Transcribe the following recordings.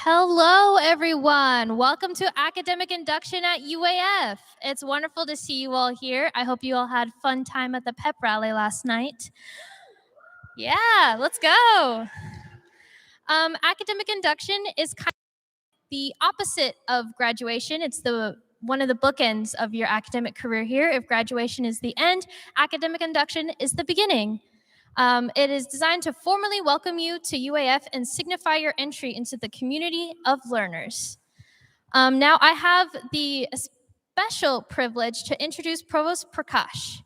Hello, everyone. Welcome to Academic Induction at UAF. It's wonderful to see you all here. I hope you all had fun time at the pep rally last night. Yeah, let's go. Academic Induction is kind of the opposite of graduation. It's one of the bookends of your academic career here. If graduation is the end, Academic Induction is the beginning. It is designed to formally welcome you to UAF and signify your entry into the community of learners. Now I have the special privilege to introduce Provost Prakash.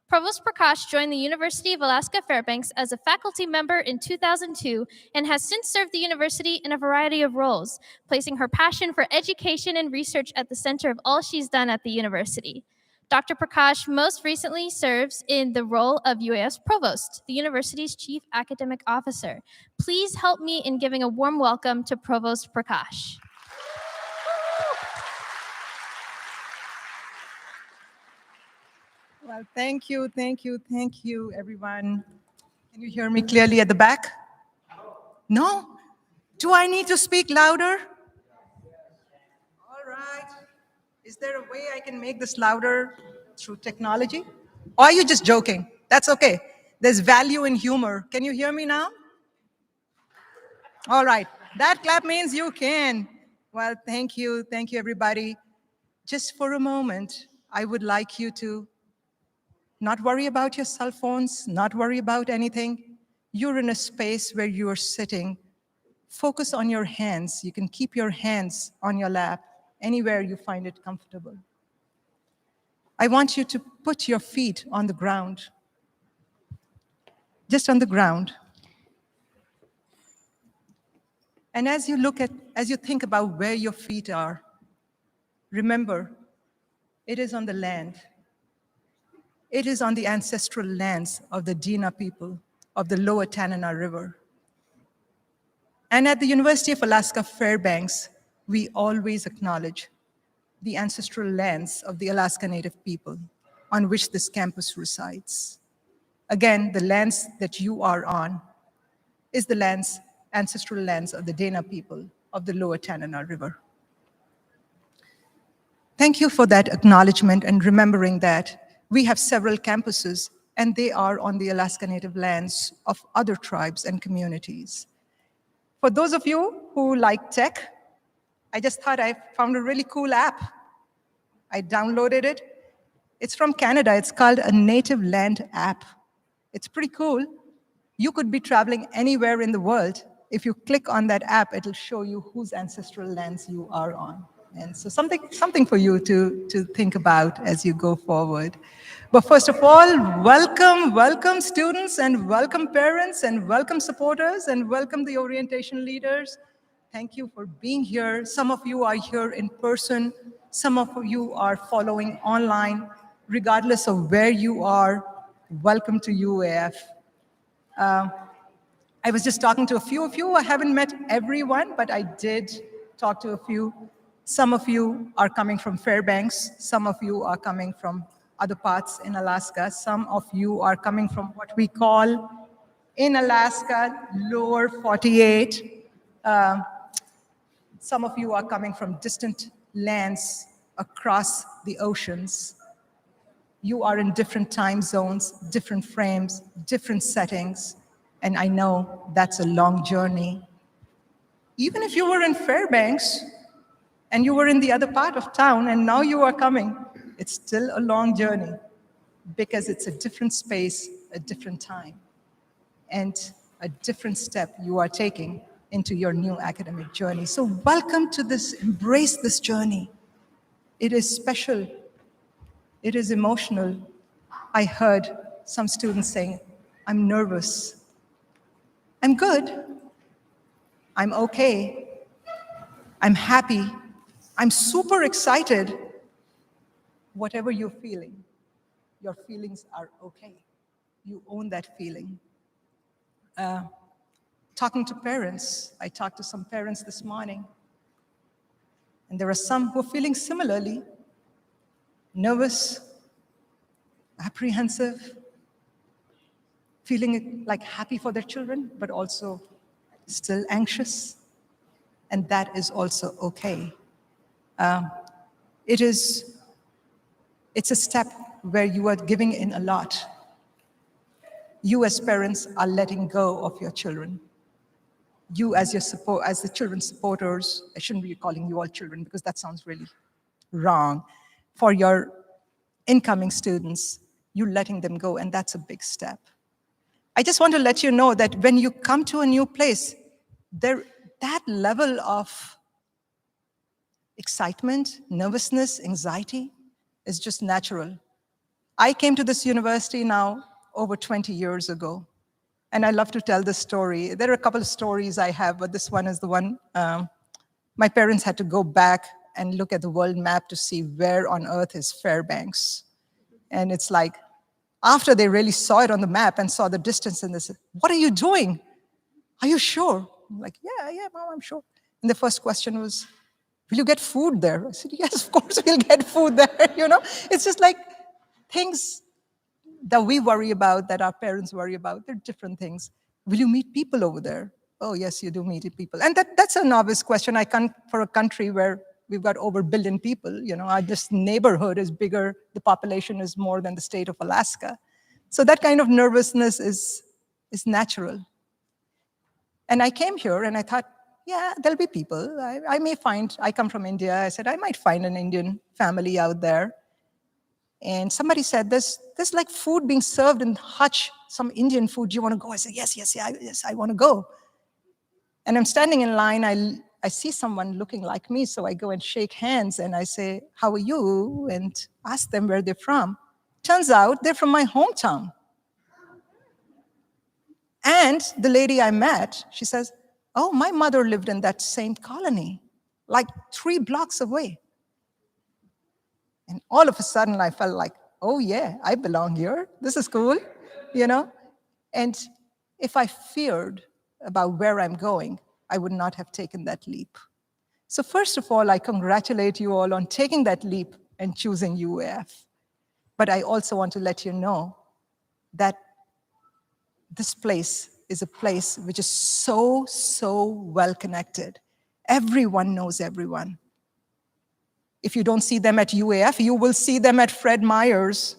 Provost Prakash joined the University of Alaska Fairbanks as a faculty member in 2002 and has since served the university in a variety of roles, placing her passion for education and research at the center of all she's done at the university. Dr. Prakash most recently serves in the role of UAF's Provost, the university's chief academic officer. Please help me in giving a warm welcome to Provost Prakash. Well, thank you, everyone. Can you hear me clearly at the back? No? Do I need to speak louder? All right. Is there a way I can make this louder through technology? Or are you just joking? That's okay. There's value in humor. Can you hear me now? All right. That clap means you can. Well, thank you, everybody. Just for a moment, I would like you to not worry about your cell phones, not worry about anything. You're in a space where you are sitting. Focus on your hands. You can keep your hands on your lap, anywhere you find it comfortable. I want you to put your feet on the ground, just on the ground. And as you think about where your feet are, remember, it is on the land. It is on the ancestral lands of the Dina people of the Lower Tanana River. And at the University of Alaska Fairbanks, we always acknowledge the ancestral lands of the Alaska Native people on which this campus resides. Again, the lands that you are on is the ancestral lands of the Dana people of the Lower Tanana River. Thank you for that acknowledgement and remembering that we have several campuses, and they are on the Alaska Native lands of other tribes and communities. For those of you who like tech, I just thought I found a really cool app. I downloaded it. It's from Canada. It's called a Native Land app. It's pretty cool. You could be traveling anywhere in the world. If you click on that app, it'll show you whose ancestral lands you are on. And so something for you to think about as you go forward. But first of all, welcome students, and welcome parents, and welcome supporters, and welcome the orientation leaders. Thank you for being here. Some of you are here in person. Some of you are following online. Regardless of where you are, welcome to UAF. I was just talking to a few of you. I haven't met everyone, but I did talk to a few. Some of you are coming from Fairbanks. Some of you are coming from other parts in Alaska. Some of you are coming from what we call in Alaska, lower 48. Some of you are coming from distant lands across the oceans. You are in different time zones, different frames, different settings, and I know that's a long journey. Even if you were in Fairbanks, and you were in the other part of town, and now you are coming, it's still a long journey because it's a different space, a different time, and a different step you are taking into your new academic journey. So welcome to this, embrace this journey. It is special, it is emotional. I heard some students saying, I'm nervous. I'm good, I'm okay, I'm happy, I'm super excited. Whatever you're feeling, your feelings are okay. You own that feeling. Talking to parents, I talked to some parents this morning, and there are some who are feeling similarly, nervous, apprehensive, feeling like happy for their children, but also still anxious. and that is also okay. It's a step where you are giving in a lot. You as parents are letting go of your children. You as as the children's supporters, I shouldn't be calling you all children because that sounds really wrong. For your incoming students, you're letting them go, and that's a big step. I just want to let you know that when you come to a new place, that level of excitement, nervousness, anxiety is just natural. I came to this university now over 20 years ago, and I love to tell this story. There are a couple of stories I have, but this one is the one. My parents had to go back and look at the world map to see where on earth is Fairbanks. And it's like, after they really saw it on the map and saw the distance, and they said, "What are you doing? Are you sure?" I'm like, yeah, Mom, I'm sure. And the first question was, "Will you get food there?" I said, "Yes, of course we'll get food there." It's just like things that we worry about, that our parents worry about. They're different things. Will you meet people over there? Oh, yes, you do meet people. And that's a novice question. I come for a country where we've got over 1 billion people. Our just neighborhood is bigger. The population is more than the state of Alaska. So that kind of nervousness is natural. And I came here and I thought, yeah, there'll be people. I come from India. I said, I might find an Indian family out there. And somebody said, there's like food being served in Hutch, some Indian food. Do you want to go? I said, yes, I want to go. And I'm standing in line. I see someone looking like me, so I go and shake hands and I say, "How are you?" and ask them where they're from. Turns out they're from my hometown. And the lady I met, she says, "Oh, my mother lived in that same colony, like 3 blocks away." And all of a sudden I felt like, oh yeah, I belong here. This is cool, And if I feared about where I'm going, I would not have taken that leap. So first of all, I congratulate you all on taking that leap and choosing UAF. But I also want to let you know that this place is a place which is so, so well connected. Everyone knows everyone. If you don't see them at UAF, you will see them at Fred Meyer's.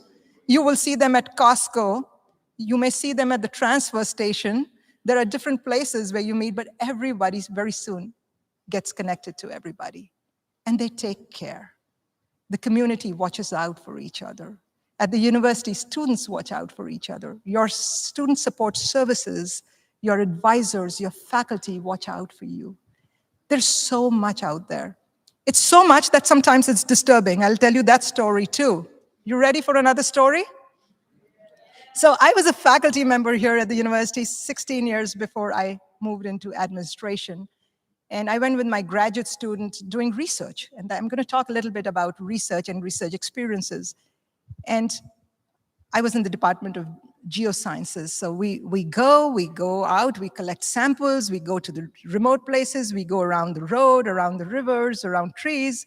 You will see them at Costco. You may see them at the transfer station. There are different places where you meet, but everybody very soon gets connected to everybody. And they take care. The community watches out for each other. At the university, students watch out for each other. Your student support services, your advisors, your faculty watch out for you. There's so much out there. It's so much that sometimes it's disturbing. I'll tell you that story too. You ready for another story? So I was a faculty member here at the university 16 years before I moved into administration. And I went with my graduate student doing research. And I'm going to talk a little bit about research and research experiences. And I was in the Department of Geosciences. So we go out, we collect samples, we go to the remote places, we go around the road, around the rivers, around trees.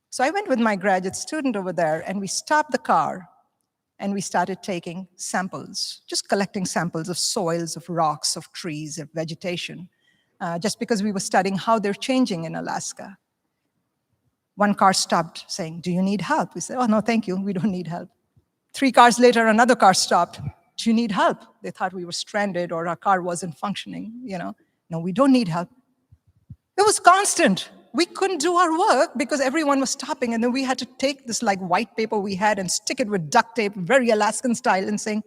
So I went with my graduate student over there, and we stopped the car, and we started taking samples, just collecting samples of soils, of rocks, of trees, of vegetation, just because we were studying how they're changing in Alaska. One car stopped saying, "Do you need help?" We said, "Oh, no, thank you, we don't need help." 3 cars later, another car stopped. "Do you need help?" They thought we were stranded or our car wasn't functioning, "No, we don't need help." It was constant. We couldn't do our work because everyone was stopping, and then we had to take this like white paper we had and stick it with duct tape, very Alaskan style, and saying,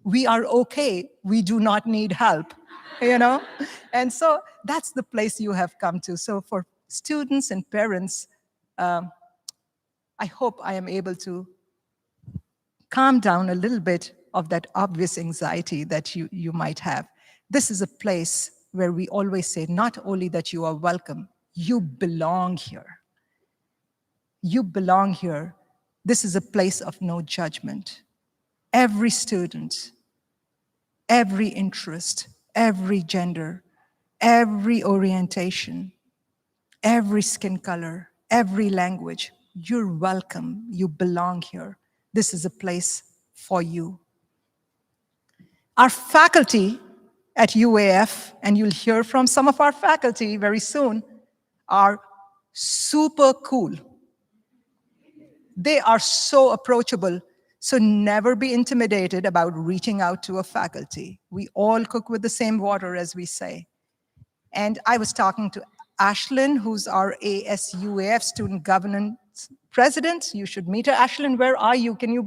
"We are okay, we do not need help," And so that's the place you have come to. So for students and parents, I hope I am able to calm down a little bit of that obvious anxiety that you might have. This is a place where we always say not only that you are welcome, you belong here. You belong here. This is a place of no judgment. Every student, every interest, every gender, every orientation, every skin color, every language, you're welcome. You belong here. This is a place for you. Our faculty at UAF, and you'll hear from some of our faculty very soon, are super cool. They are so approachable. So never be intimidated about reaching out to a faculty. We all cook with the same water, as we say. And I was talking to Ashlyn, who's our ASUAF student governance president. You should meet her. Ashlyn, where are you? Can you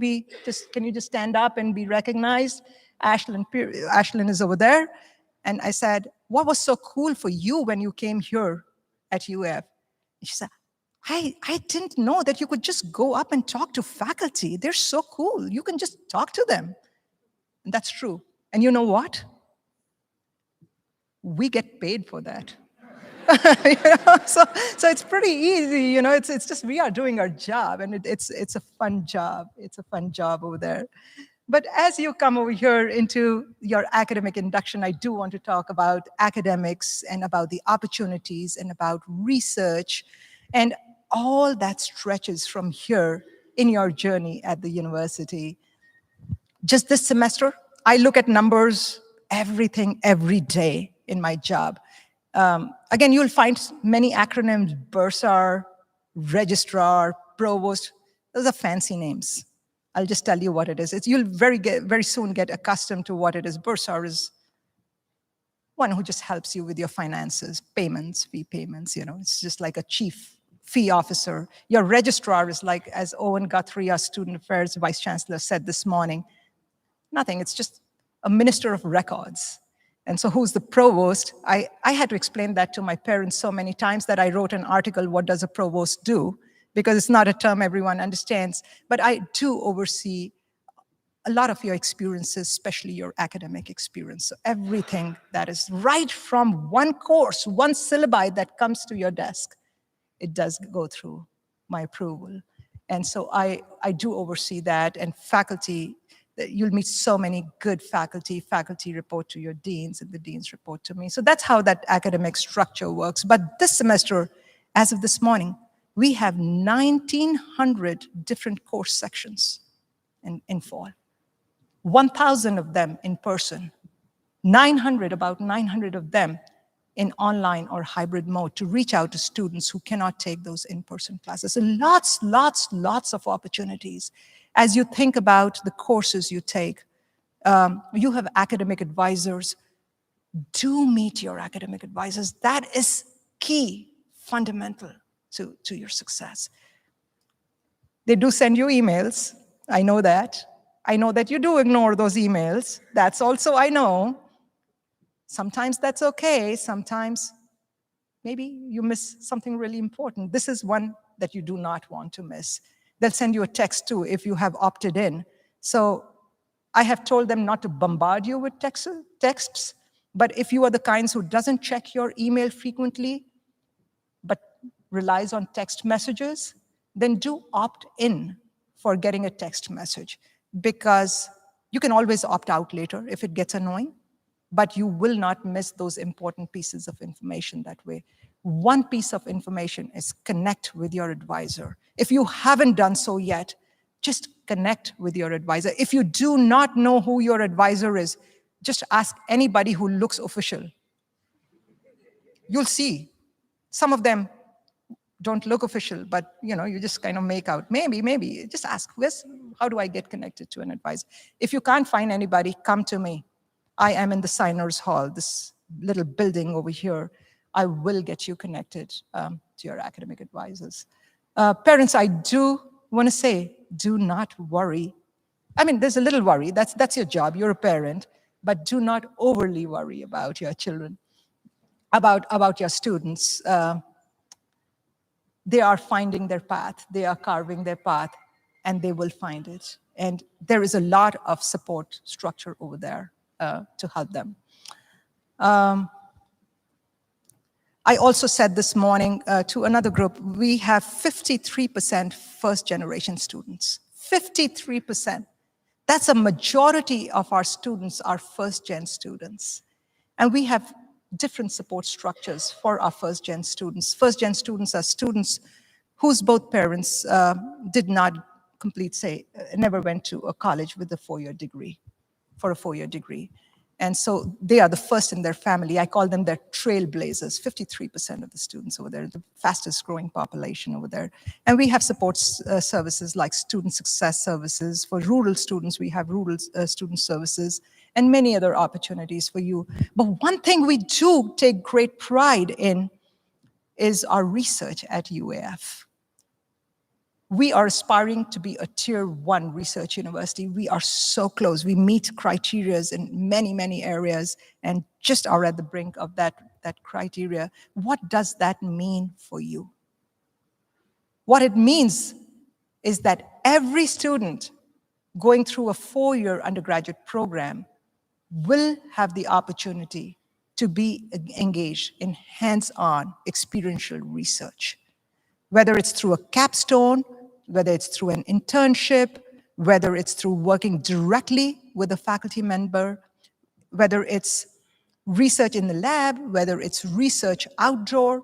just stand up and be recognized? Ashlyn is over there. And I said, what was so cool for you when you came here at UF? And she said, I didn't know that you could just go up and talk to faculty. They're so cool. You can just talk to them. And that's true. And you know what? We get paid for that. So it's pretty easy, it's just we are doing our job, and it's a fun job. It's a fun job over there. But as you come over here into your academic induction, I do want to talk about academics and about the opportunities and about research and all that stretches from here in your journey at the university. Just this semester, I look at numbers, everything, every day in my job. Again, you'll find many acronyms: bursar, registrar, provost. Those are fancy names. I'll just tell you what it is. You'll very soon get accustomed to what it is. Bursar is one who just helps you with your finances, payments, fee payments. It's just like a chief fee officer. Your registrar is like, as Owen Guthrie, our student affairs vice chancellor, said this morning, nothing. It's just a minister of records. And so who's the provost? I had to explain that to my parents so many times that I wrote an article, What Does a Provost Do? Because it's not a term everyone understands. But I do oversee a lot of your experiences, especially your academic experience. So everything that is right from one course, one syllabi that comes to your desk, it does go through my approval. And so I do oversee that, and faculty. You'll meet so many good faculty. Faculty report to your deans, and the deans report to me. So that's how that academic structure works. But this semester, as of this morning, we have 1,900 different course sections in fall. 1,000 of them in person. About 900 of them in online or hybrid mode to reach out to students who cannot take those in-person classes. So lots of opportunities. As you think about the courses you take, you have academic advisors. Do meet your academic advisors. That is key, fundamental to your success. They do send you emails. I know that. I know that you do ignore those emails. That's also, I know. Sometimes that's okay. Sometimes maybe you miss something really important. This is one that you do not want to miss. They'll send you a text too if you have opted in. So I have told them not to bombard you with texts, but if you are the kinds who doesn't check your email frequently, but relies on text messages, then do opt in for getting a text message, because you can always opt out later if it gets annoying, but you will not miss those important pieces of information that way. One piece of information is connect with your advisor. If you haven't done so yet, just connect with your advisor. If you do not know who your advisor is, just ask anybody who looks official. You'll see. Some of them don't look official, but you just kind of make out. Maybe. Just ask, how do I get connected to an advisor? If you can't find anybody, come to me. I am in the signers hall, this little building over here. I will get you connected to your academic advisors. Parents, I do want to say, do not worry. I mean, there's a little worry. That's your job. You're a parent. But do not overly worry about your children, about your students. They are finding their path. They are carving their path, and they will find it. And there is a lot of support structure over there to help them. I also said this morning to another group, we have 53% first-generation students. 53%. That's a majority of our students are first-gen students. And we have different support structures for our first-gen students. First-gen students are students whose both parents did not complete, never went to a college with a 4-year degree, for a 4-year degree. And so they are the first in their family. I call them their trailblazers. 53% of the students over there, the fastest growing population over there. And we have support services like student success services. For rural students, we have rural student services and many other opportunities for you. But one thing we do take great pride in is our research at UAF. We are aspiring to be a tier 1 research university. We are so close. We meet criteria in many, many areas and just are at the brink of that criteria. What does that mean for you? What it means is that every student going through a 4-year undergraduate program will have the opportunity to be engaged in hands-on experiential research. Whether it's through a capstone, whether it's through an internship, whether it's through working directly with a faculty member, whether it's research in the lab, whether it's research outdoor,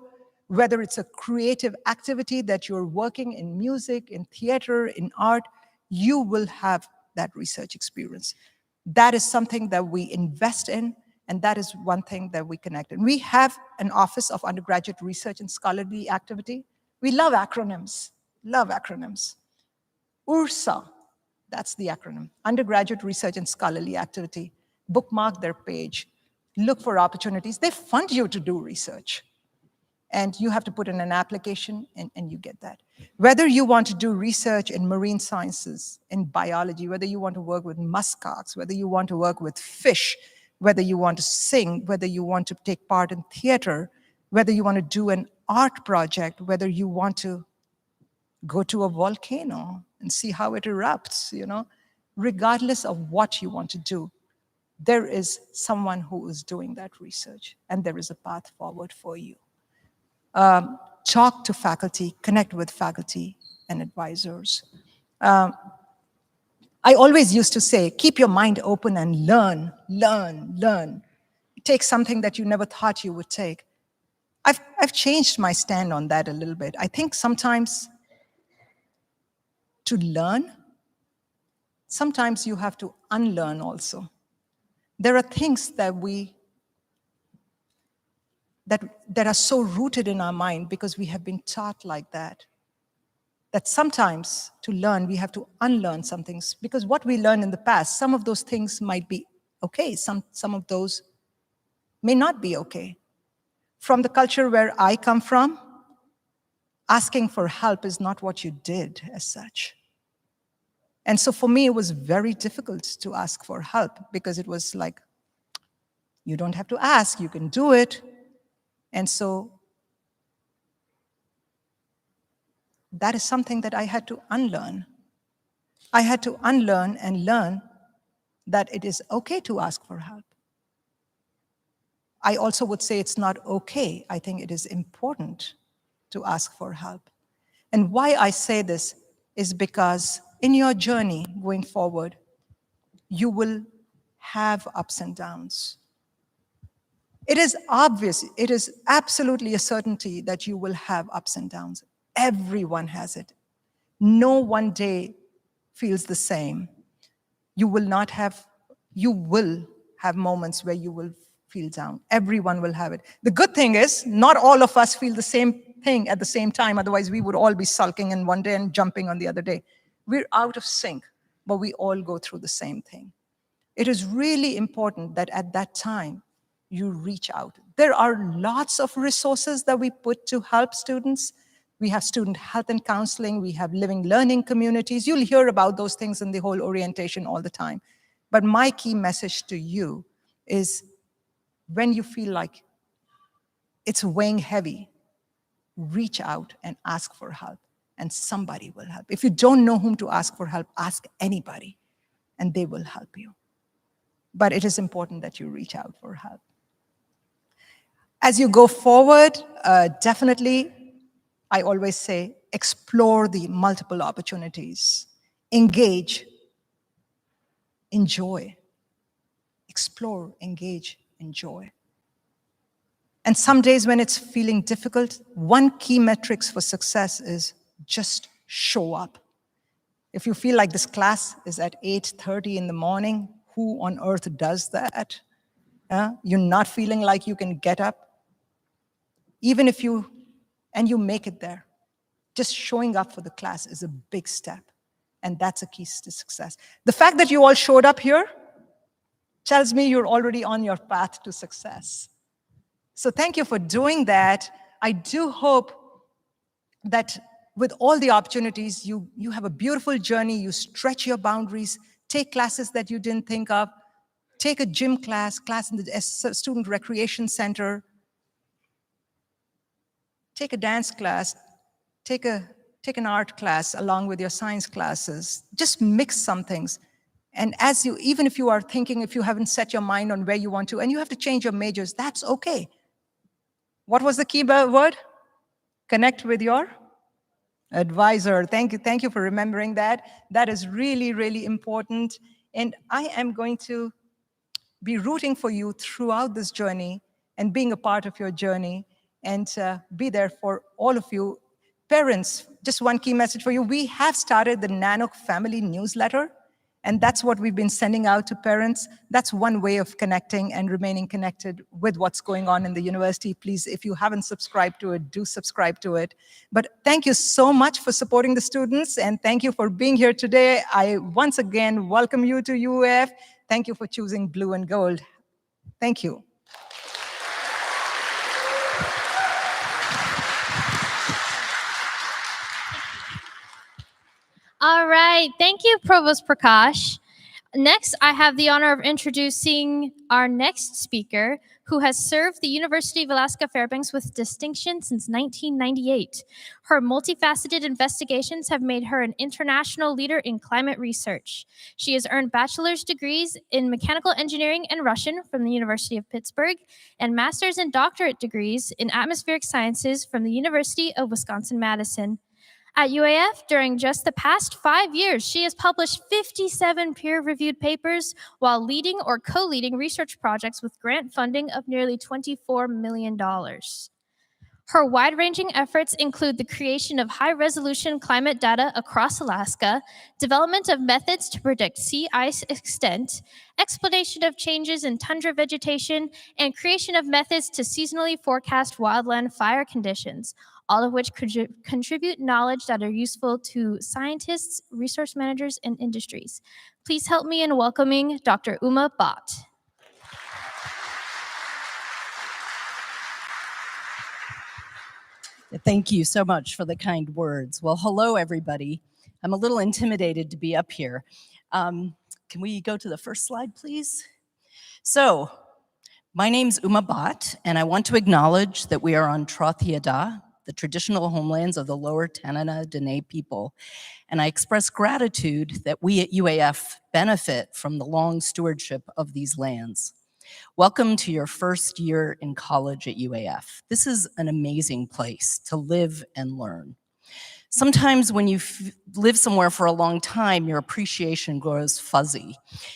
whether it's a creative activity that you're working in music, in theater, in art, you will have that research experience. That is something that we invest in, and that is one thing that we connect. And we have an Office of Undergraduate Research and Scholarly Activity. We love acronyms, love acronyms. URSA, that's the acronym, Undergraduate Research and Scholarly Activity. Bookmark their page, look for opportunities. They fund you to do research. And you have to put in an application and you get that. Whether you want to do research in marine sciences, in biology, whether you want to work with muskox, whether you want to work with fish, whether you want to sing, whether you want to take part in theater, whether you want to do an art project, whether you want to go to a volcano and see how it erupts, regardless of what you want to do, there is someone who is doing that research and there is a path forward for you. Talk to faculty, connect with faculty and advisors. I always used to say, keep your mind open and learn, learn, learn. Take something that you never thought you would take. I've changed my stand on that a little bit. I think sometimes to learn, sometimes you have to unlearn also. There are things that that are so rooted in our mind because we have been taught like that sometimes to learn, we have to unlearn some things, because what we learned in the past, some of those things might be okay, some of those may not be okay. From the culture where I come from, asking for help is not what you did as such. And so for me, it was very difficult to ask for help because it was like, you don't have to ask, you can do it. And so that is something that I had to unlearn. I had to unlearn and learn that it is okay to ask for help. I also would say it's not okay. I think it is important to ask for help. And why I say this is because in your journey going forward, you will have ups and downs. It is obvious, it is absolutely a certainty that you will have ups and downs. Everyone has it. No one day feels the same. You will have moments where you will feel down. Everyone will have it. The good thing is, not all of us feel the same thing at the same time, otherwise we would all be sulking in one day and jumping on the other day. We're out of sync, but we all go through the same thing. It is really important that at that time, you reach out. There are lots of resources that we put to help students. We have student health and counseling. We have living learning communities. You'll hear about those things in the whole orientation all the time. But my key message to you is when you feel like it's weighing heavy, reach out and ask for help, and somebody will help. If you don't know whom to ask for help, ask anybody, and they will help you. But it is important that you reach out for help. As you go forward, definitely, I always say, explore the multiple opportunities. Engage, enjoy. Explore, engage, enjoy. And some days when it's feeling difficult, one key metrics for success is just show up. If you feel like this class is at 8:30 in the morning, who on earth does that? You're not feeling like you can get up, even if you make it there. Just showing up for the class is a big step, and that's a key to success. The fact that you all showed up here tells me you're already on your path to success. So thank you for doing that. I do hope that with all the opportunities, you have a beautiful journey, you stretch your boundaries, take classes that you didn't think of, take a gym class in the student recreation center, take a dance class, take an art class along with your science classes. Just mix some things. And even if you are thinking, if you haven't set your mind on where you want to, and you have to change your majors, that's okay. What was the key word? Connect with your advisor. Thank you for remembering that. That is really, really important. And I am going to be rooting for you throughout this journey and being a part of your journey, and be there for all of you. Parents, just one key message for you. We have started the NANOC Family Newsletter, and that's what we've been sending out to parents. That's one way of connecting and remaining connected with what's going on in the university. Please, if you haven't subscribed to it, do subscribe to it. But thank you so much for supporting the students, and thank you for being here today. I once again welcome you to UAF. Thank you for choosing blue and gold. Thank you. All right. Thank you, Provost Prakash. Next, I have the honor of introducing our next speaker, who has served the University of Alaska Fairbanks with distinction since 1998. Her multifaceted investigations have made her an international leader in climate research. She has earned bachelor's degrees in mechanical engineering and Russian from the University of Pittsburgh, and master's and doctorate degrees in atmospheric sciences from the University of Wisconsin-Madison. At UAF, during just the past 5 years, she has published 57 peer-reviewed papers while leading or co-leading research projects with grant funding of nearly $24 million. Her wide-ranging efforts include the creation of high-resolution climate data across Alaska, development of methods to predict sea ice extent, explanation of changes in tundra vegetation, and creation of methods to seasonally forecast wildland fire conditions, all of which contribute knowledge that are useful to scientists, resource managers, and industries. Please help me in welcoming Dr. Uma Bhatt. Thank you so much for the kind words. Well, hello, everybody. I'm a little intimidated to be up here. Can we go to the first slide, please? So, my name's Uma Bhatt, and I want to acknowledge that we are on Trothiada, the traditional homelands of the Lower Tanana Dene people, and I express gratitude that we at UAF benefit from the long stewardship of these lands. Welcome to your first year in college at UAF. This is an amazing place to live and learn. Sometimes when you live somewhere for a long time, your appreciation grows fuzzy.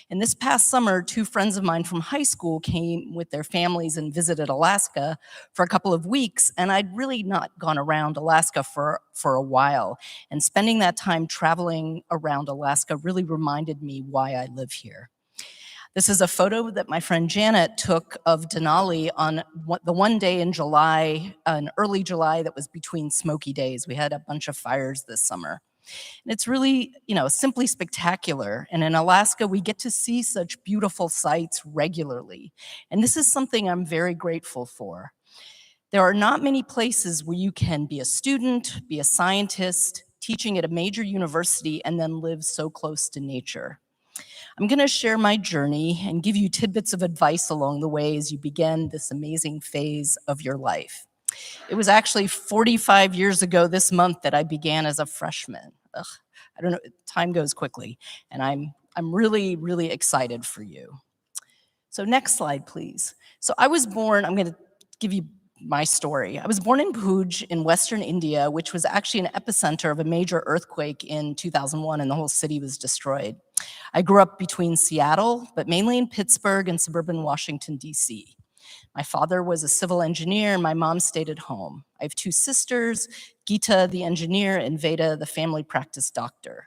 And this past summer, 2 friends of mine from high school came with their families and visited Alaska for a couple of weeks, and I'd really not gone around Alaska for a while. And spending that time traveling around Alaska really reminded me why I live here. This is a photo that my friend Janet took of Denali on the one day in July, in early July, that was between smoky days. We had a bunch of fires this summer. And it's really, simply spectacular. And in Alaska, we get to see such beautiful sights regularly. And this is something I'm very grateful for. There are not many places where you can be a student, be a scientist, teaching at a major university, and then live so close to nature. I'm going to share my journey and give you tidbits of advice along the way as you begin this amazing phase of your life. It was actually 45 years ago this month that I began as a freshman. I don't know, time goes quickly, and I'm really, really excited for you. So next slide, please. So I was born, I'm going to give you my story. I was born in Bhuj in Western India, which was actually an epicenter of a major earthquake in 2001, and the whole city was destroyed. I grew up between Seattle, but mainly in Pittsburgh and suburban Washington, D.C. My father was a civil engineer, and my mom stayed at home. I have 2 sisters, Geeta, the engineer, and Veda, the family practice doctor.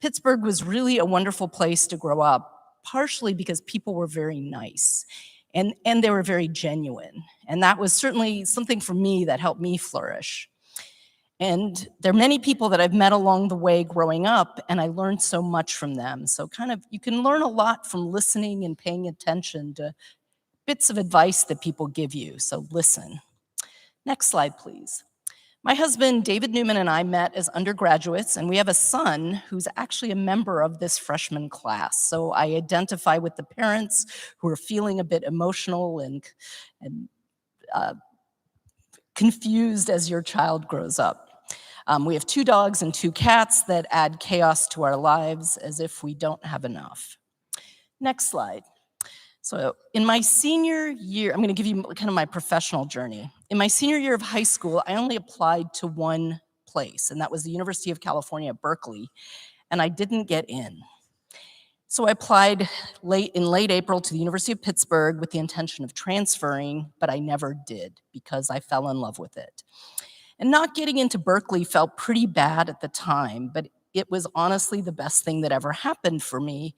Pittsburgh was really a wonderful place to grow up, partially because people were very nice. And they were very genuine. And that was certainly something for me that helped me flourish. And there are many people that I've met along the way growing up, and I learned so much from them. So kind of, you can learn a lot from listening and paying attention to bits of advice that people give you. So listen. Next slide, please. My husband, David Newman, and I met as undergraduates, and we have a son who's actually a member of this freshman class. So I identify with the parents who are feeling a bit emotional and confused as your child grows up. We have 2 dogs and 2 cats that add chaos to our lives as if we don't have enough. Next slide. So in my senior year, I'm going to give you kind of my professional journey. In my senior year of high school, I only applied to one place, and that was the University of California, Berkeley, and I didn't get in. So I applied in late April to the University of Pittsburgh with the intention of transferring, but I never did because I fell in love with it. And not getting into Berkeley felt pretty bad at the time, but it was honestly the best thing that ever happened for me.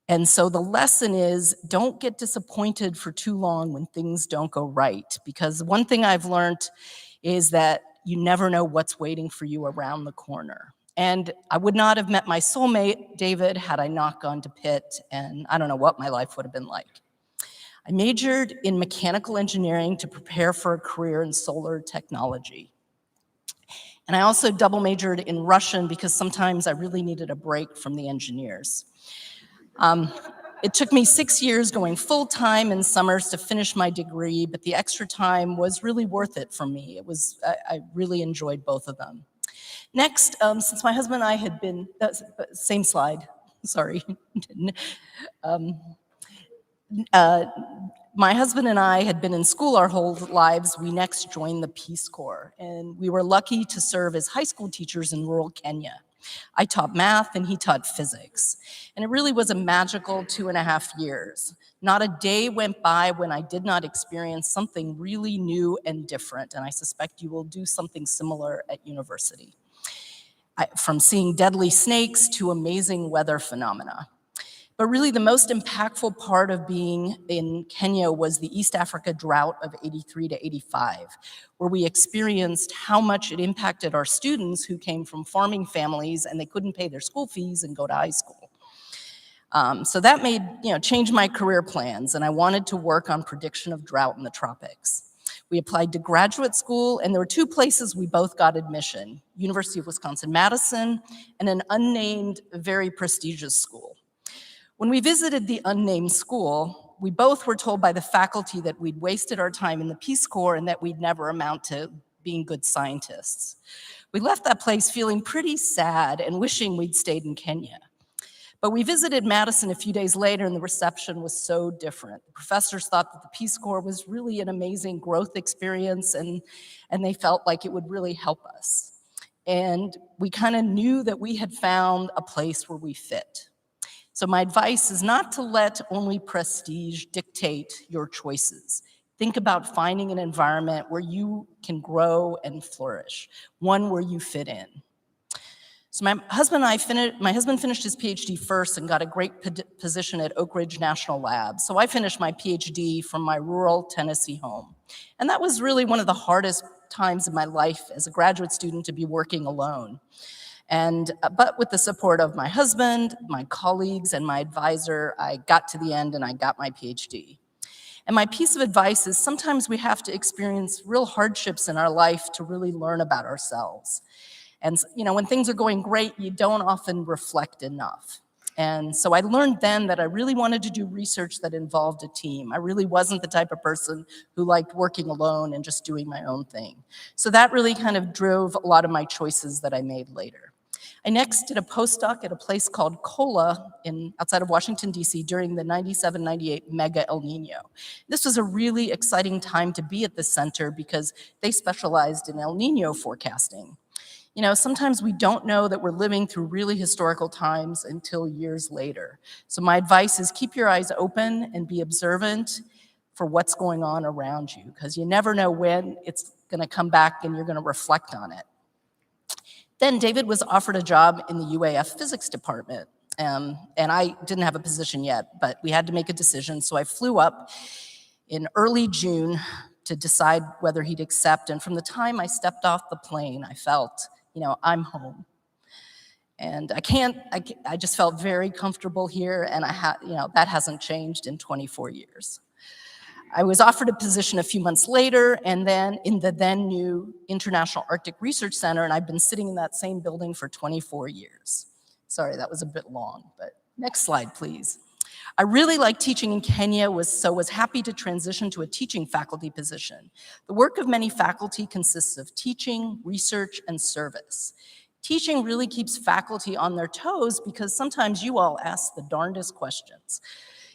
And so the lesson is, don't get disappointed for too long when things don't go right, because one thing I've learned is that you never know what's waiting for you around the corner. And I would not have met my soulmate, David, had I not gone to Pitt, and I don't know what my life would have been like. I majored in mechanical engineering to prepare for a career in solar technology. And I also double majored in Russian because sometimes I really needed a break from the engineers. It took me 6 years going full-time in summers to finish my degree, but the extra time was really worth it for me. I really enjoyed both of them. Next, since my husband and I had been, same slide, sorry. My husband and I had been in school our whole lives. We next joined the Peace Corps, and we were lucky to serve as high school teachers in rural Kenya. I taught math and he taught physics, and it really was a magical 2.5 years. Not a day went by when I did not experience something really new and different, and I suspect you will do something similar at university. From seeing deadly snakes to amazing weather phenomena. But really the most impactful part of being in Kenya was the East Africa drought of 83 to 85, where we experienced how much it impacted our students who came from farming families and they couldn't pay their school fees and go to high school. So that made, change my career plans, and I wanted to work on prediction of drought in the tropics. We applied to graduate school, and there were 2 places we both got admission, University of Wisconsin-Madison and an unnamed, very prestigious school. When we visited the unnamed school, we both were told by the faculty that we'd wasted our time in the Peace Corps and that we'd never amount to being good scientists. We left that place feeling pretty sad and wishing we'd stayed in Kenya. But we visited Madison a few days later, and the reception was so different. The professors thought that the Peace Corps was really an amazing growth experience, and they felt like it would really help us. And we kind of knew that we had found a place where we fit. So my advice is not to let only prestige dictate your choices. Think about finding an environment where you can grow and flourish, one where you fit in. So my husband finished his PhD first and got a great position at Oak Ridge National Lab. So I finished my PhD from my rural Tennessee home. And that was really one of the hardest times in my life as a graduate student, to be working alone. But with the support of my husband, my colleagues, and my advisor, I got to the end and I got my PhD. And my piece of advice is sometimes we have to experience real hardships in our life to really learn about ourselves. And when things are going great, you don't often reflect enough. And so I learned then that I really wanted to do research that involved a team. I really wasn't the type of person who liked working alone and just doing my own thing. So that really kind of drove a lot of my choices that I made later. I next did a postdoc at a place called COLA outside of Washington, D.C. during the 97-98 mega El Nino. This was a really exciting time to be at the center because they specialized in El Nino forecasting. Sometimes we don't know that we're living through really historical times until years later. So my advice is keep your eyes open and be observant for what's going on around you, because you never know when it's going to come back and you're going to reflect on it. Then David was offered a job in the UAF physics department, and I didn't have a position yet, but we had to make a decision, so I flew up. in early June to decide whether he'd accept. And from the time I stepped off the plane, I felt, I'm home. And I just felt very comfortable here, and that hasn't changed in 24 years. I was offered a position a few months later, and then in the then new International Arctic Research Center, and I've been sitting in that same building for 24 years. Sorry, that was a bit long, but next slide, please. I really liked teaching in Kenya, so was happy to transition to a teaching faculty position. The work of many faculty consists of teaching, research, and service. Teaching really keeps faculty on their toes because sometimes you all ask the darndest questions.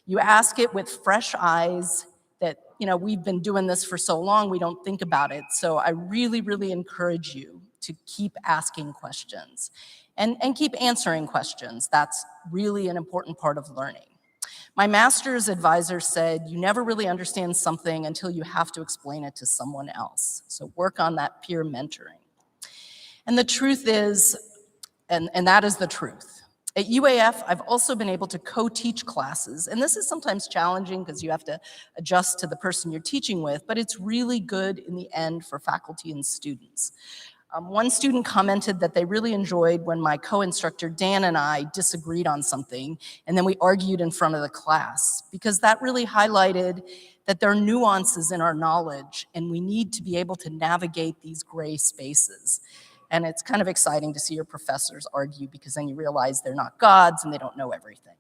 You ask it with fresh eyes that, we've been doing this for so long, we don't think about it. So I really, really encourage you to keep asking questions and keep answering questions. That's really an important part of learning. My master's advisor said, you never really understand something until you have to explain it to someone else. So work on that peer mentoring. And the truth is, and that is the truth. At UAF, I've also been able to co-teach classes, and this is sometimes challenging because you have to adjust to the person you're teaching with, but it's really good in the end for faculty and students. One student commented that they really enjoyed when my co-instructor Dan and I disagreed on something, and then we argued in front of the class, because that really highlighted that there are nuances in our knowledge, and we need to be able to navigate these gray spaces. And it's kind of exciting to see your professors argue, because then you realize they're not gods and they don't know everything.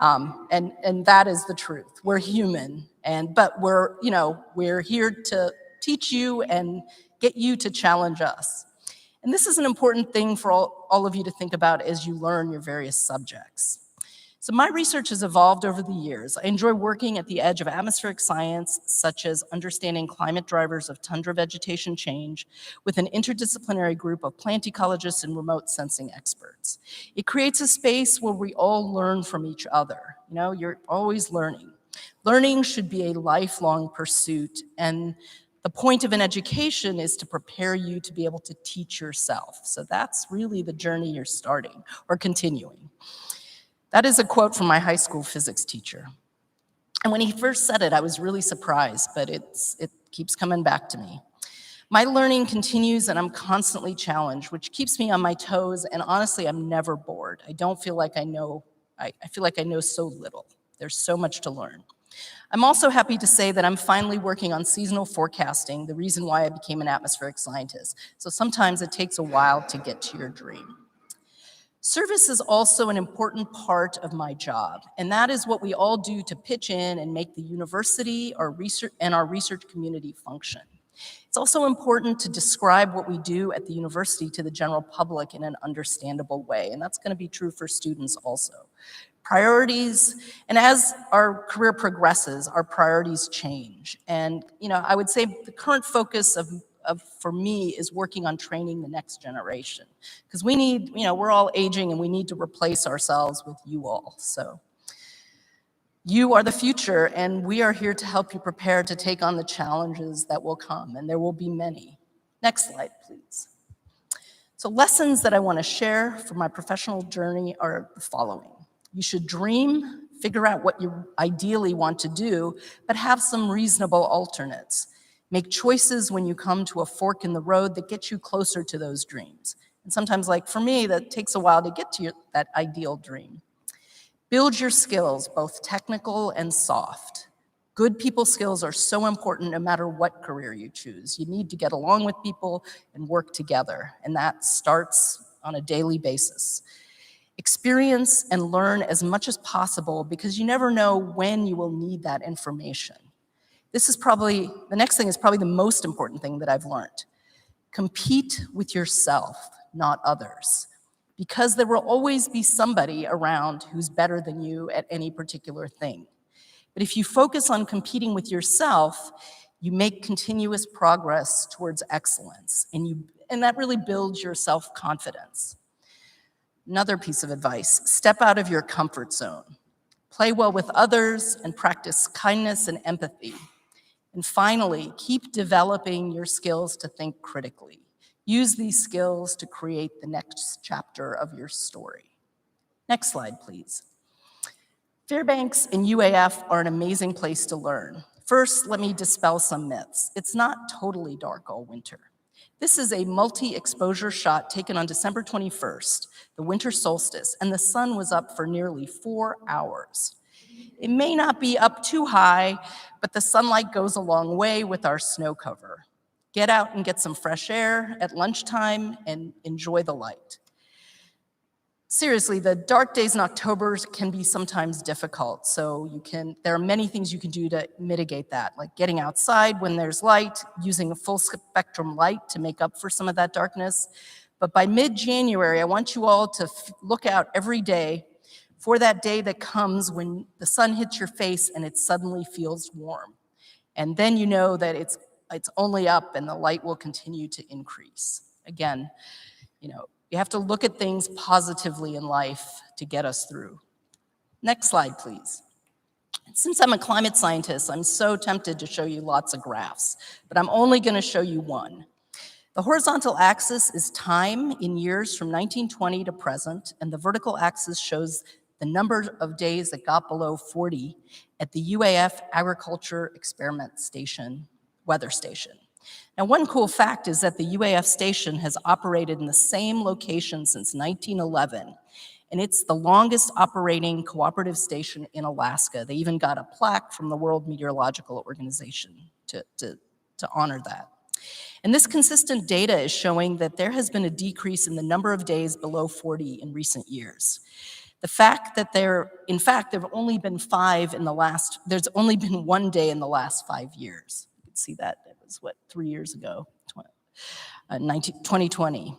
And that is the truth. We're human, but we're here to teach you and get you to challenge us. And this is an important thing for all of you to think about as you learn your various subjects. So my research has evolved over the years. I enjoy working at the edge of atmospheric science, such as understanding climate drivers of tundra vegetation change with an interdisciplinary group of plant ecologists and remote sensing experts. It creates a space where we all learn from each other. You're always learning. Learning should be a lifelong pursuit, and the point of an education is to prepare you to be able to teach yourself. So that's really the journey you're starting or continuing. That is a quote from my high school physics teacher. And when he first said it, I was really surprised, but it keeps coming back to me. My learning continues, and I'm constantly challenged, which keeps me on my toes, and honestly, I'm never bored. I don't feel like I know, I feel like I know so little. There's so much to learn. I'm also happy to say that I'm finally working on seasonal forecasting, the reason why I became an atmospheric scientist. So sometimes it takes a while to get to your dream. Service is also an important part of my job, and that is what we all do to pitch in and make the university, our research community function. It's also important to describe what we do at the university to the general public in an understandable way, and that's going to be true for students also. Priorities, and as our career progresses, our priorities change. And I would say the current focus for me is working on training the next generation, because we need, we're all aging and we need to replace ourselves with you all. So you are the future, and we are here to help you prepare to take on the challenges that will come, and there will be many. Next slide, please. So lessons that I want to share from my professional journey are the following. You should dream, figure out what you ideally want to do, but have some reasonable alternates. Make choices when you come to a fork in the road that get you closer to those dreams. And sometimes, like for me, that takes a while to get to that ideal dream. Build your skills, both technical and soft. Good people skills are so important no matter what career you choose. You need to get along with people and work together, and that starts on a daily basis. Experience and learn as much as possible, because you never know when you will need that information. The next thing is probably the most important thing that I've learned. Compete with yourself, not others, because there will always be somebody around who's better than you at any particular thing. But if you focus on competing with yourself, you make continuous progress towards excellence, and that really builds your self-confidence. Another piece of advice, step out of your comfort zone. Play well with others and practice kindness and empathy. And finally, keep developing your skills to think critically. Use these skills to create the next chapter of your story. Next slide, please. Fairbanks and UAF are an amazing place to learn. First, let me dispel some myths. It's not totally dark all winter. This is a multi-exposure shot taken on December 21st, the winter solstice, and the sun was up for nearly 4 hours. It may not be up too high, but the sunlight goes a long way with our snow cover. Get out and get some fresh air at lunchtime and enjoy the light. Seriously, the dark days in October can be sometimes difficult, so there are many things you can do to mitigate that, like getting outside when there's light, using a full spectrum light to make up for some of that darkness. But by mid-January, I want you all to look out every day for that day that comes when the sun hits your face and it suddenly feels warm. And then you know that it's only up and the light will continue to increase. Again, you have to look at things positively in life to get us through. Next slide, please. Since I'm a climate scientist, I'm so tempted to show you lots of graphs, but I'm only going to show you one. The horizontal axis is time in years from 1920 to present, and the vertical axis shows the number of days that got below 40 at the UAF Agriculture Experiment Station, weather station. Now, one cool fact is that the UAF station has operated in the same location since 1911, and it's the longest operating cooperative station in Alaska. They even got a plaque from the World Meteorological Organization to honor that. And this consistent data is showing that there has been a decrease in the number of days below 40 in recent years. The fact that there've only been there's only been 1 day in the last 5 years. You can see that, it was 3 years ago, 2020.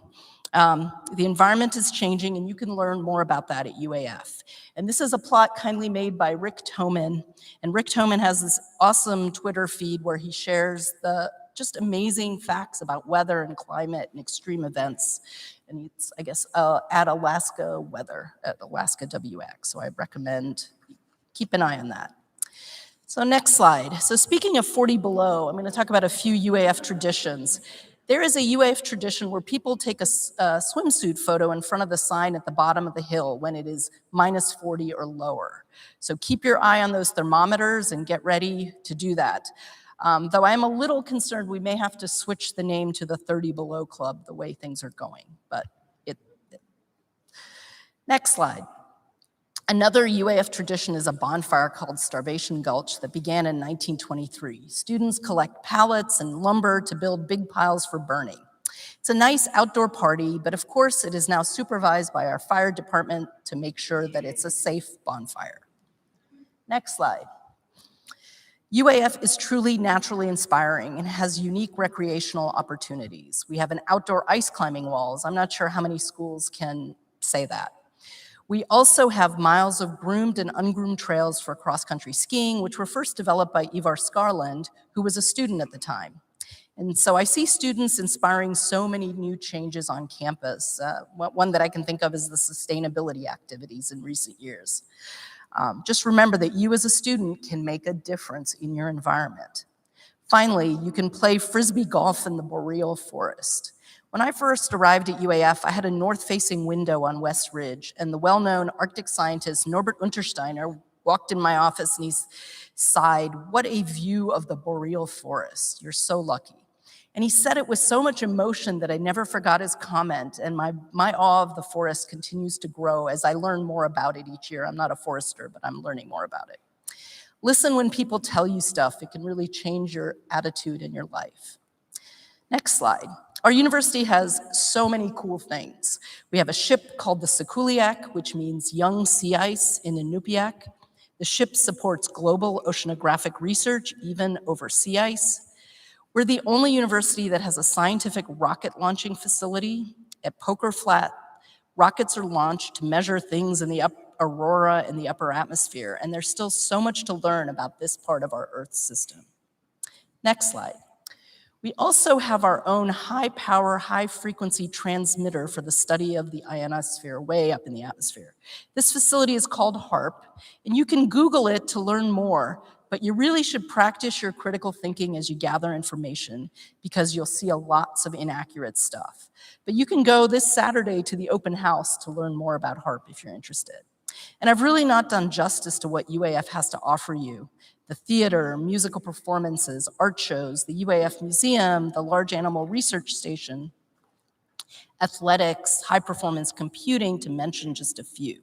The environment is changing, and you can learn more about that at UAF. And this is a plot kindly made by Rick Toman. And Rick Toman has this awesome Twitter feed where he shares the just amazing facts about weather and climate and extreme events. And it's, I guess, at Alaska Weather, at Alaska WX. So I recommend keep an eye on that. So next slide. So speaking of 40 below, I'm going to talk about a few UAF traditions. There is a UAF tradition where people take a swimsuit photo in front of the sign at the bottom of the hill when it is minus 40 or lower. So keep your eye on those thermometers and get ready to do that. Though I am a little concerned we may have to switch the name to the 30 below club the way things are going, but Next slide. Another UAF tradition is a bonfire called Starvation Gulch that began in 1923. Students collect pallets and lumber to build big piles for burning. It's a nice outdoor party, but of course it is now supervised by our fire department to make sure that it's a safe bonfire. Next slide. UAF is truly naturally inspiring and has unique recreational opportunities. We have an outdoor ice climbing walls. I'm not sure how many schools can say that. We also have miles of groomed and ungroomed trails for cross-country skiing, which were first developed by Ivar Skarland, who was a student at the time. And so I see students inspiring so many new changes on campus. One that I can think of is the sustainability activities in recent years. Just remember that you as a student can make a difference in your environment. Finally, you can play Frisbee golf in the boreal forest. When I first arrived at UAF, I had a north-facing window on West Ridge, and the well-known Arctic scientist Norbert Untersteiner walked in my office and he sighed, "What a view of the boreal forest. You're so lucky." And he said it with so much emotion that I never forgot his comment, and my awe of the forest continues to grow as I learn more about it each year. I'm not a forester, but I'm learning more about it. Listen when people tell you stuff. It can really change your attitude in your life. Next slide. Our university has so many cool things. We have a ship called the Sekuliak, which means young sea ice in Inupiaq. The ship supports global oceanographic research, even over sea ice. We're the only university that has a scientific rocket launching facility. At Poker Flat, rockets are launched to measure things in the aurora in the upper atmosphere, and there's still so much to learn about this part of our Earth system. Next slide. We also have our own high-power, high-frequency transmitter for the study of the ionosphere, way up in the atmosphere. This facility is called HARP, and you can Google it to learn more, but you really should practice your critical thinking as you gather information because you'll see lots of inaccurate stuff. But you can go this Saturday to the open house to learn more about HARP if you're interested. And I've really not done justice to what UAF has to offer you. the theater, musical performances, art shows, the UAF Museum, the Large Animal Research Station, athletics, high-performance computing, to mention just a few.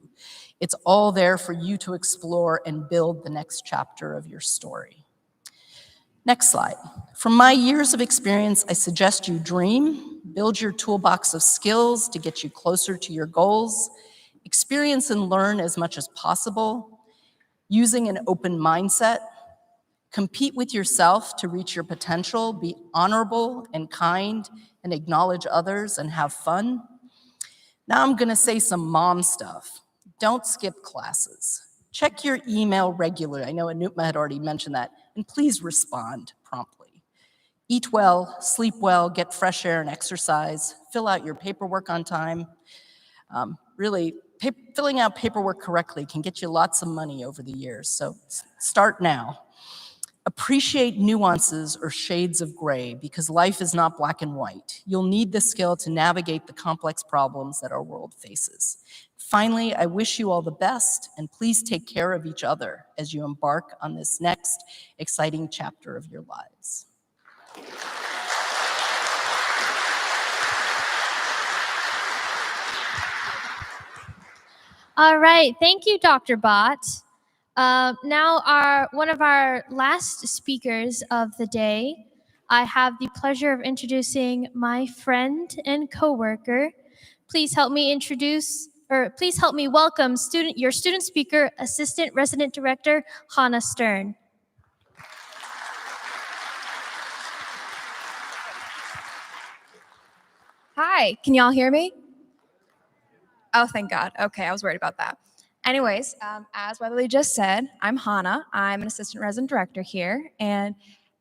It's all there for you to explore and build the next chapter of your story. Next slide. From my years of experience, I suggest you dream, build your toolbox of skills to get you closer to your goals, experience and learn as much as possible, using an open mindset, compete with yourself to reach your potential, be honorable and kind, and acknowledge others and have fun. Now I'm gonna say some mom stuff. Don't skip classes. Check your email regularly. I know Anupma had already mentioned that, and please respond promptly. Eat well, sleep well, get fresh air and exercise, fill out your paperwork on time. Really, filling out paperwork correctly can get you lots of money over the years, so start now. Appreciate nuances or shades of gray, because life is not black and white. You'll need the skill to navigate the complex problems that our world faces. Finally, I wish you all the best, and please take care of each other as you embark on this next exciting chapter of your lives. All right, thank you, Dr. Bhatt. Now, one of our last speakers of the day, I have the pleasure of introducing my friend and coworker. Please help me welcome your student speaker, Assistant Resident Director, Hannah Stern. Hi, can y'all hear me? Oh, thank God. Okay, I was worried about that. Anyways, as Weatherly just said, I'm Hannah. I'm an assistant resident director here. And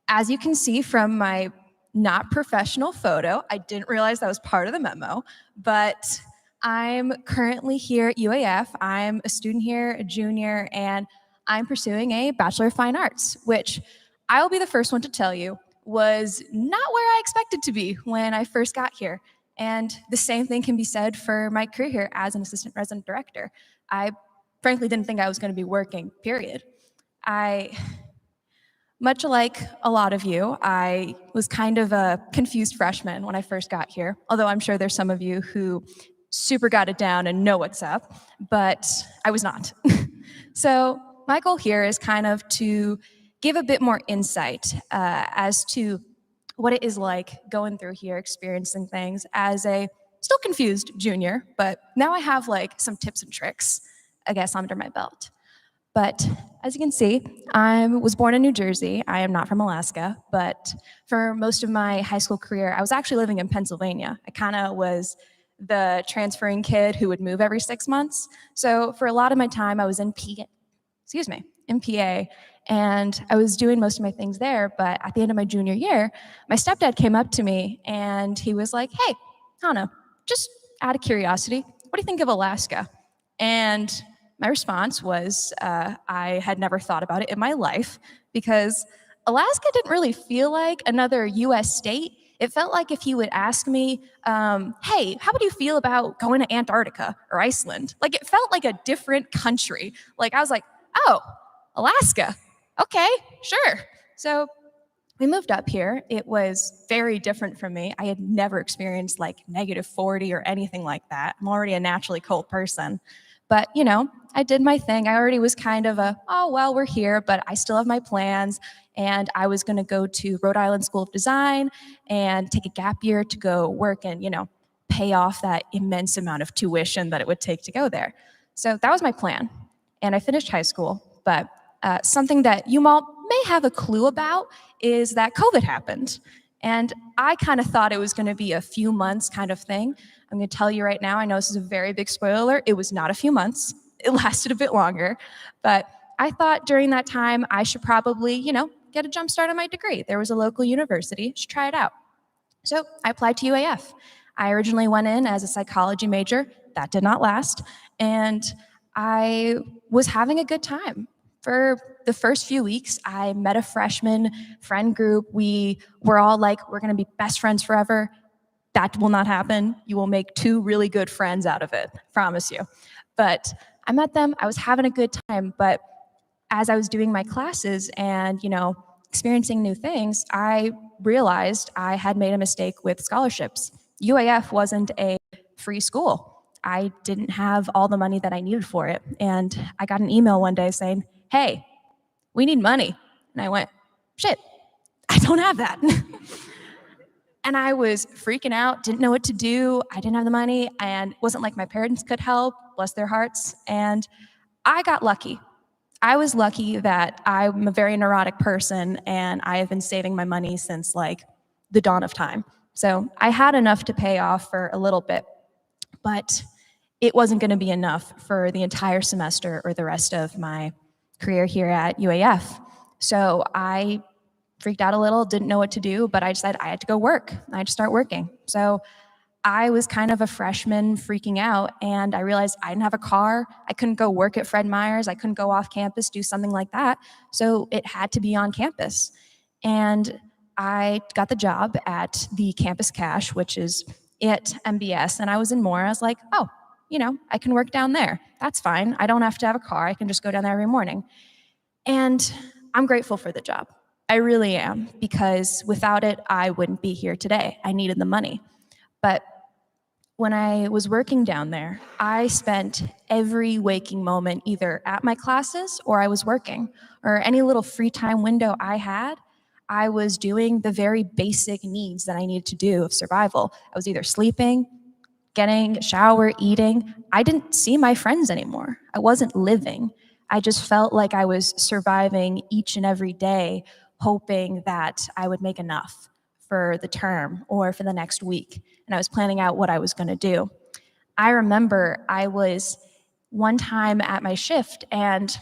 as you can see from my not professional photo, I didn't realize that was part of the memo, but I'm currently here at UAF. I'm a student here, a junior, and I'm pursuing a Bachelor of Fine Arts, which I will be the first one to tell you was not where I expected to be when I first got here. And the same thing can be said for my career here as an assistant resident director. I frankly didn't think I was going to be working, period. Much like a lot of you, I was kind of a confused freshman when I first got here, although I'm sure there's some of you who super got it down and know what's up, but I was not. So my goal here is kind of to give a bit more insight as to what it is like going through here, experiencing things as a still confused junior, but now I have like some tips and tricks, I guess, under my belt. But as you can see, I was born in New Jersey. I am not from Alaska, but for most of my high school career, I was actually living in Pennsylvania. I kind of was the transferring kid who would move every 6 months. So for a lot of my time, I was in PA, and I was doing most of my things there. But at the end of my junior year, my stepdad came up to me and he was like, "Hey, Hannah, just out of curiosity, what do you think of Alaska?" And my response was, I had never thought about it in my life, because Alaska didn't really feel like another US state. It felt like if you would ask me, hey, how would you feel about going to Antarctica or Iceland? Like, it felt like a different country. Like, I was like, oh, Alaska. Okay, sure. So we moved up here. It was very different from me. I had never experienced like -40 or anything like that. I'm already a naturally cold person. But, you know, I did my thing. I already was kind of oh, well, we're here, but I still have my plans. And I was going to go to Rhode Island School of Design and take a gap year to go work and, you know, pay off that immense amount of tuition that it would take to go there. So that was my plan. And I finished high school. But something that you all may have a clue about is that COVID happened. And I kind of thought it was going to be a few months kind of thing. I'm going to tell you right now, I know this is a very big spoiler alert, it was not a few months. It lasted a bit longer. But I thought during that time, I should probably, you know, get a jump start on my degree. There was a local university, should try it out. So I applied to UAF. I originally went in as a psychology major. That did not last. And I was having a good time. For the first few weeks, I met a freshman friend group. We were all like, we're going to be best friends forever. That will not happen. You will make 2 really good friends out of it, promise you. But I met them. I was having a good time. But as I was doing my classes and, experiencing new things, I realized I had made a mistake with scholarships. UAF wasn't a free school. I didn't have all the money that I needed for it. And I got an email one day saying, hey, we need money. And I went, shit, I don't have that. And I was freaking out, didn't know what to do. I didn't have the money, and it wasn't like my parents could help, bless their hearts. And I got lucky. I was lucky that I'm a very neurotic person, and I have been saving my money since like the dawn of time. So I had enough to pay off for a little bit, but it wasn't going to be enough for the entire semester or the rest of my career here at UAF. So I freaked out a little, didn't know what to do, but I decided I had to go work. I had to start working. So I was kind of a freshman freaking out, and I realized I didn't have a car. I couldn't go work at Fred Meyer's. I couldn't go off campus, do something like that. So it had to be on campus. And I got the job at the campus cash, which is at MBS, and I was in Moore. I was like, oh, I can work down there. That's fine. I don't have to have a car. I can just go down there every morning. And I'm grateful for the job. I really am, because without it, I wouldn't be here today. I needed the money. But when I was working down there, I spent every waking moment either at my classes or I was working, or any little free time window I had, I was doing the very basic needs that I needed to do of survival. I was either sleeping, getting a shower, eating. I didn't see my friends anymore. I wasn't living. I just felt like I was surviving each and every day, hoping that I would make enough for the term or for the next week. And I was planning out what I was going to do. I remember I was one time at my shift, and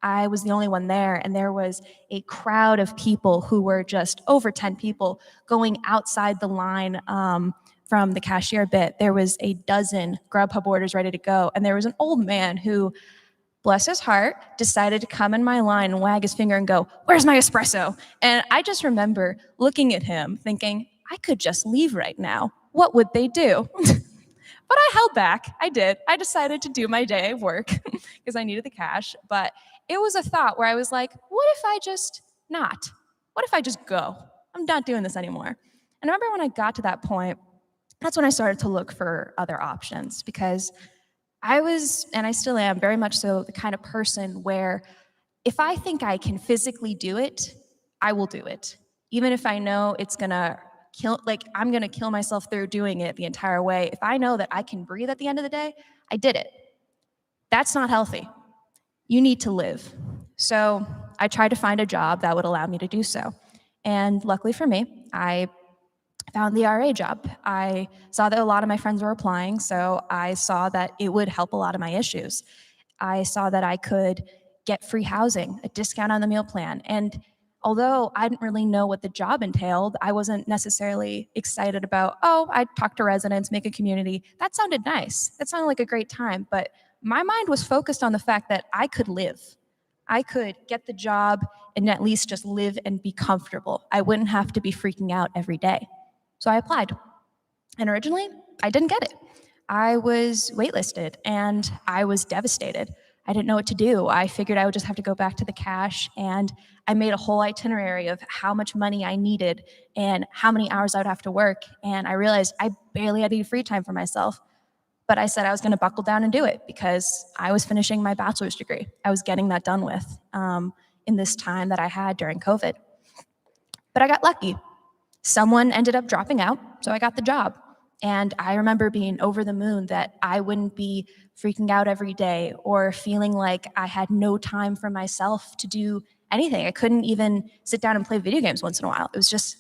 I was the only one there, and there was a crowd of people who were just over 10 people going outside the line from the cashier bit. There was a dozen Grubhub orders ready to go, and there was an old man who, bless his heart, decided to come in my line and wag his finger and go, "Where's my espresso?" And I just remember looking at him thinking, I could just leave right now. What would they do? But I held back. I did. I decided to do my day of work because I needed the cash. But it was a thought where I was like, what if I just not? What if I just go? I'm not doing this anymore. And I remember when I got to that point, that's when I started to look for other options, because I was, and I still am, very much so the kind of person where if I think I can physically do it, I will do it. Even if I know it's gonna I'm gonna kill myself through doing it the entire way. If I know that I can breathe at the end of the day, I did it. That's not healthy. You need to live. So I tried to find a job that would allow me to do so. And luckily for me, I found the RA job. I saw that a lot of my friends were applying, so I saw that it would help a lot of my issues. I saw that I could get free housing, a discount on the meal plan. And although I didn't really know what the job entailed, I wasn't necessarily excited about, I'd talk to residents, make a community. That sounded nice. That sounded like a great time. But my mind was focused on the fact that I could live. I could get the job and at least just live and be comfortable. I wouldn't have to be freaking out every day. So I applied. And originally, I didn't get it. I was waitlisted, and I was devastated. I didn't know what to do. I figured I would just have to go back to the cash, and I made a whole itinerary of how much money I needed and how many hours I would have to work, and I realized I barely had any free time for myself. But I said I was going to buckle down and do it because I was finishing my bachelor's degree. I was getting that done with in this time that I had during COVID. But I got lucky. Someone ended up dropping out, so I got the job. And I remember being over the moon that I wouldn't be freaking out every day or feeling like I had no time for myself to do anything. I couldn't even sit down and play video games once in a while. It was just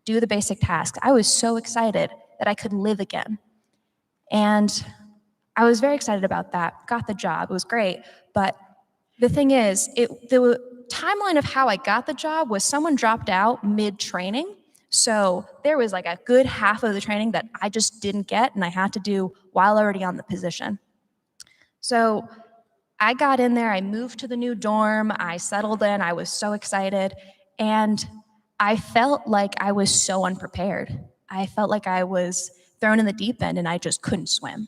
do the basic tasks. I was so excited that I could live again. And I was very excited about that. Got the job. It was great. But the thing is, the timeline of how I got the job was someone dropped out mid-training. So there was like a good half of the training that I just didn't get and I had to do while already on the position. So I got in there, I moved to the new dorm, I settled in, I was so excited, and I felt like I was so unprepared. I felt like I was thrown in the deep end and I just couldn't swim.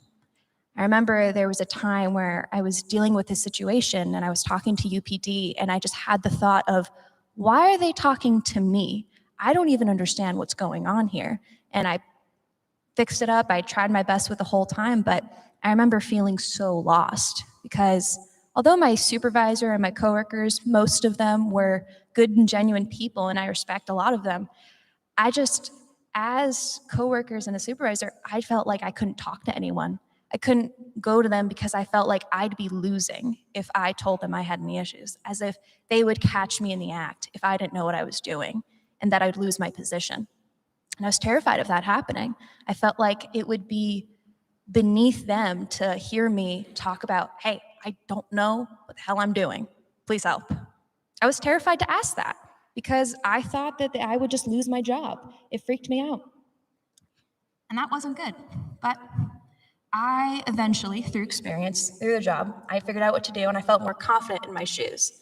I remember there was a time where I was dealing with this situation and I was talking to UPD and I just had the thought of, why are they talking to me? I don't even understand what's going on here. And I fixed it up. I tried my best with the whole time, but I remember feeling so lost because although my supervisor and my coworkers, most of them were good and genuine people, and I respect a lot of them, I just, as coworkers and a supervisor, I felt like I couldn't talk to anyone. I couldn't go to them because I felt like I'd be losing if I told them I had any issues, as if they would catch me in the act if I didn't know what I was doing and that I'd lose my position. And I was terrified of that happening. I felt like it would be beneath them to hear me talk about, hey, I don't know what the hell I'm doing. Please help. I was terrified to ask that because I thought that I would just lose my job. It freaked me out. And that wasn't good. But I eventually, through experience, through the job, I figured out what to do and I felt more confident in my shoes.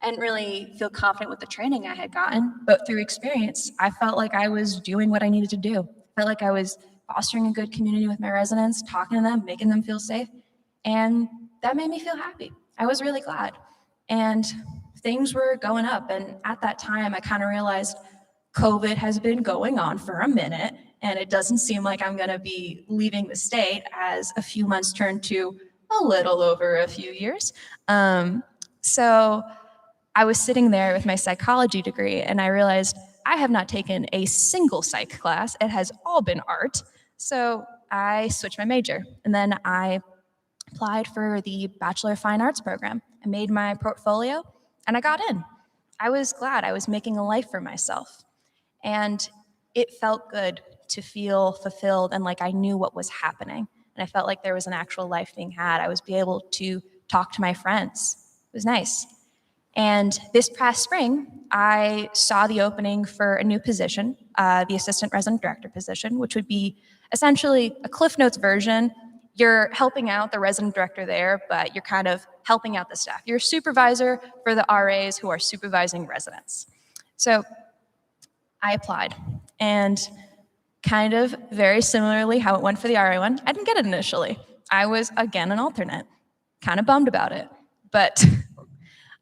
I didn't really feel confident with the training I had gotten, but through experience, I felt like I was doing what I needed to do. I felt like I was fostering a good community with my residents, talking to them, making them feel safe, and that made me feel happy. I was really glad. And things were going up, and at that time, I kind of realized COVID has been going on for a minute, and it doesn't seem like I'm gonna be leaving the state as a few months turn to a little over a few years. So I was sitting there with my psychology degree and I realized I have not taken a single psych class. It has all been art. So I switched my major and then I applied for the Bachelor of Fine Arts program. I made my portfolio and I got in. I was glad I was making a life for myself. And it felt good to feel fulfilled and like I knew what was happening. And I felt like there was an actual life being had. I was able to talk to my friends. It was nice. And this past spring, I saw the opening for a new position, the assistant resident director position, which would be essentially a Cliff Notes version. You're helping out the resident director there, but you're kind of helping out the staff. You're a supervisor for the RAs who are supervising residents. So I applied, and kind of very similarly how it went for the RA one, I didn't get it initially. I was, again, an alternate, kind of bummed about it, but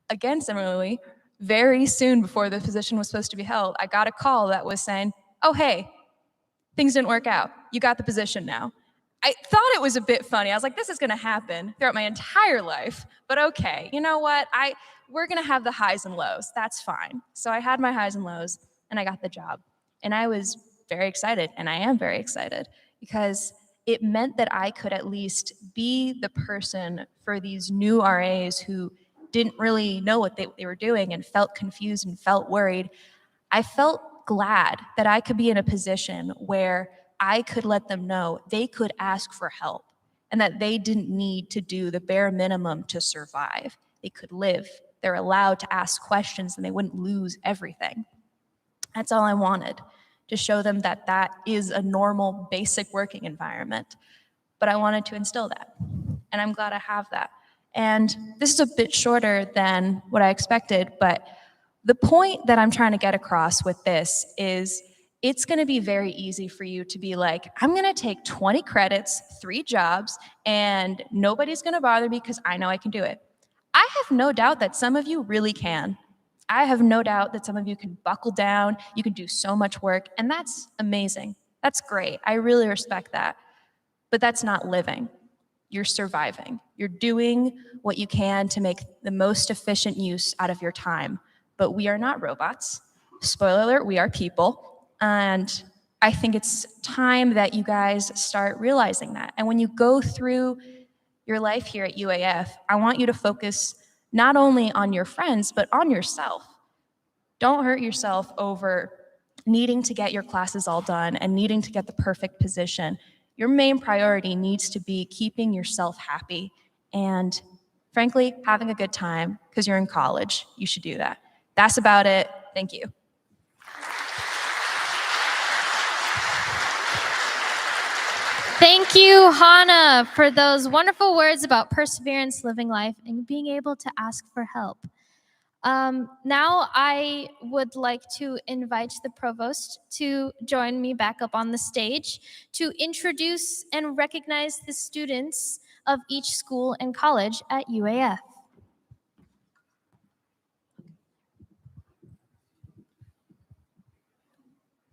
again, similarly, very soon before the position was supposed to be held, I got a call that was saying, oh, hey, things didn't work out. You got the position now. I thought it was a bit funny. I was like, this is gonna happen throughout my entire life, but okay, you know what? We're gonna have the highs and lows. That's fine. So I had my highs and lows and I got the job. And I was very excited, and I am very excited because it meant that I could at least be the person for these new RAs who didn't really know what they were doing and felt confused and felt worried. I felt glad that I could be in a position where I could let them know they could ask for help and that they didn't need to do the bare minimum to survive. They could live. They're allowed to ask questions and they wouldn't lose everything. That's all I wanted, to show them that that is a normal, basic working environment. But I wanted to instill that, and I'm glad I have that. And this is a bit shorter than what I expected, but the point that I'm trying to get across with this is it's gonna be very easy for you to be like, I'm gonna take 20 credits, 3 jobs, and nobody's gonna bother me because I know I can do it. I have no doubt that some of you really can. I have no doubt that some of you can buckle down, you can do so much work, and that's amazing. That's great. I really respect that. But that's not living. You're surviving. You're doing what you can to make the most efficient use out of your time. But we are not robots. Spoiler alert, we are people. And I think it's time that you guys start realizing that. And when you go through your life here at UAF, I want you to focus not only on your friends, but on yourself. Don't hurt yourself over needing to get your classes all done and needing to get the perfect position. Your main priority needs to be keeping yourself happy and, frankly, having a good time because you're in college. You should do that. That's about it. Thank you. Thank you, Hannah, for those wonderful words about perseverance, living life, and being able to ask for help. Now I would like to invite the provost to join me back up on the stage to introduce and recognize the students of each school and college at UAF.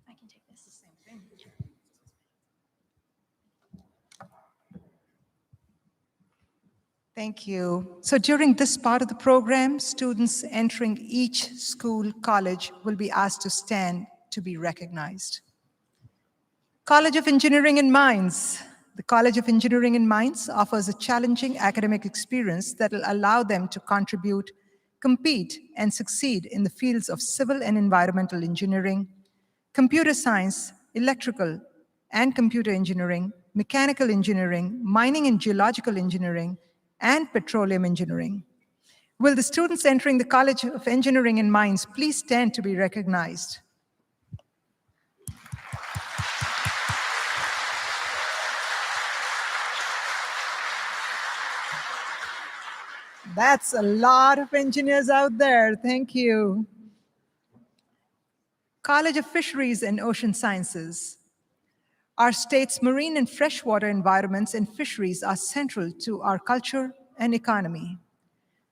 I can take this. Thank you. So during this part of the program, students entering each school, college will be asked to stand to be recognized. College of Engineering and Mines. The College of Engineering and Mines offers a challenging academic experience that will allow them to contribute, compete, and succeed in the fields of civil and environmental engineering, computer science, electrical and computer engineering, mechanical engineering, mining and geological engineering, and petroleum engineering. Will the students entering the College of Engineering and Mines please stand to be recognized? That's a lot of engineers out there. Thank you. College of Fisheries and Ocean Sciences. Our state's marine and freshwater environments and fisheries are central to our culture and economy.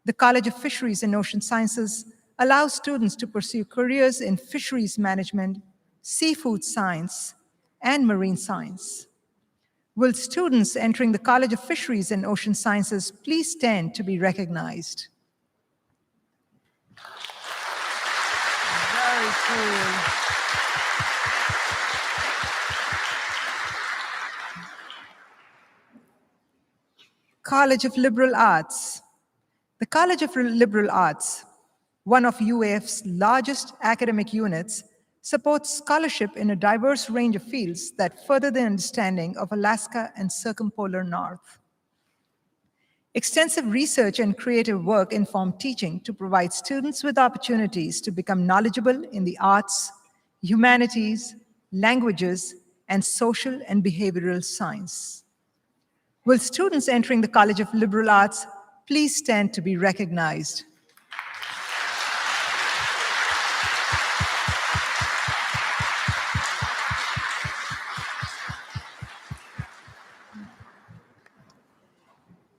The College of Fisheries and Ocean Sciences allows students to pursue careers in fisheries management, seafood science, and marine science. Will students entering the College of Fisheries and Ocean Sciences please stand to be recognized? Very cool. College of Liberal Arts. The College of Liberal Arts, one of UAF's largest academic units, supports scholarship in a diverse range of fields that further the understanding of Alaska and circumpolar North. Extensive research and creative work inform teaching to provide students with opportunities to become knowledgeable in the arts, humanities, languages, and social and behavioral science. Will students entering the College of Liberal Arts please stand to be recognized?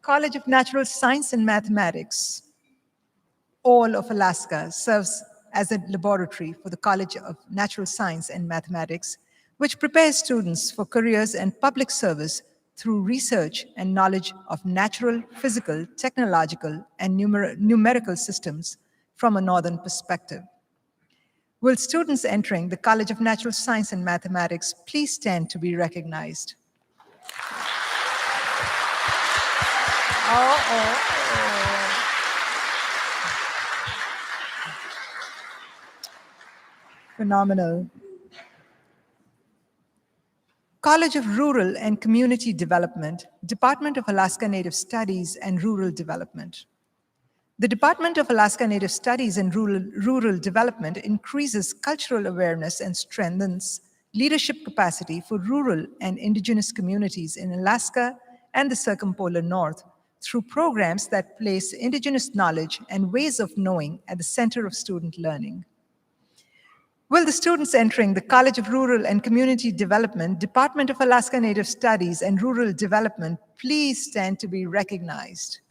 College of Natural Science and Mathematics. All of Alaska serves as a laboratory for the College of Natural Science and Mathematics, which prepares students for careers and public service through research and knowledge of natural, physical, technological, and numerical systems from a northern perspective. Will students entering the College of Natural Science and Mathematics please stand to be recognized? Phenomenal. College of Rural and Community Development, Department of Alaska Native Studies and Rural Development. The Department of Alaska Native Studies and Rural Development increases cultural awareness and strengthens leadership capacity for rural and indigenous communities in Alaska and the circumpolar North through programs that place indigenous knowledge and ways of knowing at the center of student learning. Will the students entering the College of Rural and Community Development, Department of Alaska Native Studies and Rural Development please stand to be recognized?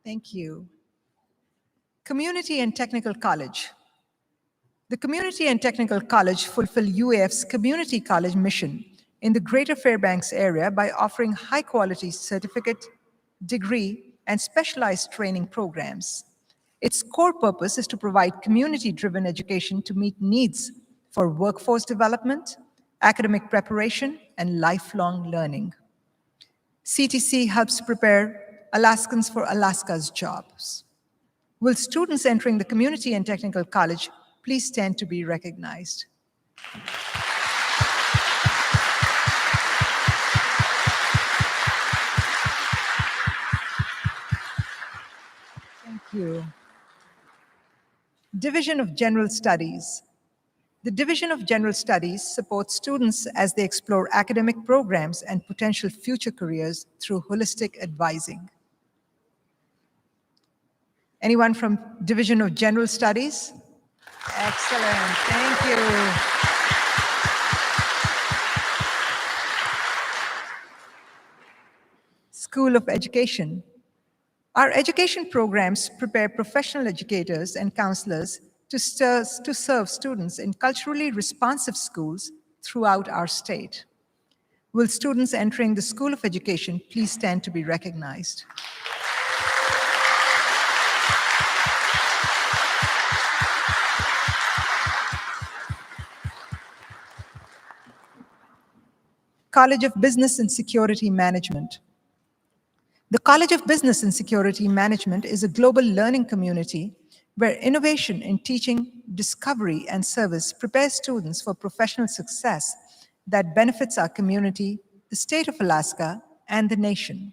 Thank you. Community and Technical College. The Community and Technical College fulfill UAF's community college mission in the Greater Fairbanks area by offering high-quality certificate, degree, and specialized training programs. Its core purpose is to provide community-driven education to meet needs for workforce development, academic preparation, and lifelong learning. CTC helps prepare Alaskans for Alaska's jobs. Will students entering the Community and Technical College please stand to be recognized? Thank you. Division of General Studies. The Division of General Studies supports students as they explore academic programs and potential future careers through holistic advising. Anyone from Division of General Studies? Excellent, thank you. School of Education. Our education programs prepare professional educators and counselors to serve students in culturally responsive schools throughout our state. Will students entering the School of Education please stand to be recognized? College of Business and Security Management. The College of Business and Security Management is a global learning community where innovation in teaching, discovery, and service prepares students for professional success that benefits our community, the state of Alaska, and the nation.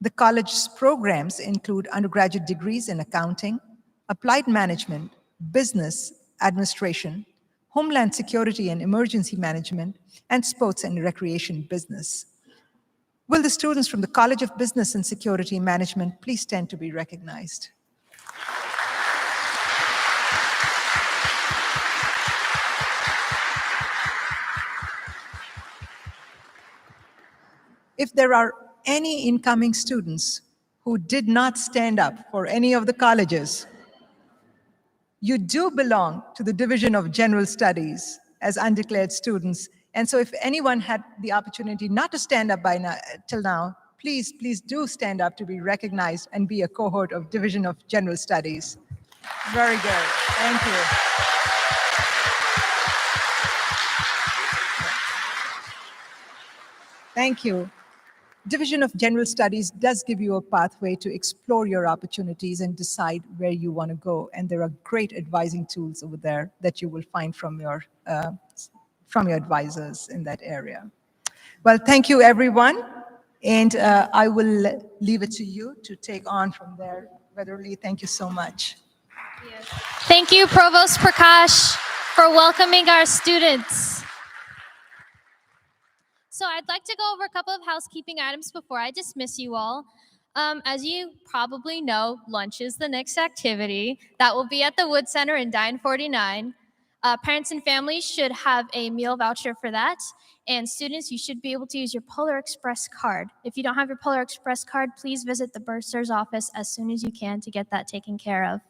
The college's programs include undergraduate degrees in accounting, applied management, business administration, homeland security and emergency management, and sports and recreation business. Will the students from the College of Business and Security Management please stand to be recognized? If there are any incoming students who did not stand up for any of the colleges, you do belong to the Division of General Studies as undeclared students. And so if anyone had the opportunity not to stand up till now, please do stand up to be recognized and be a cohort of Division of General Studies. Very good, thank you. Thank you. Division of General Studies does give you a pathway to explore your opportunities and decide where you want to go. And there are great advising tools over there that you will find from your advisors in that area. Well, thank you, everyone. And I will leave it to you to take on from there. Weatherly, thank you so much. Thank you, Provost Prakash, for welcoming our students. So I'd like to go over a couple of housekeeping items before I dismiss you all. As you probably know, lunch is the next activity. That will be at the Wood Center in Dine 49. Parents and families should have a meal voucher for that. And students, you should be able to use your Polar Express card. If you don't have your Polar Express card, please visit the bursar's office as soon as you can to get that taken care of.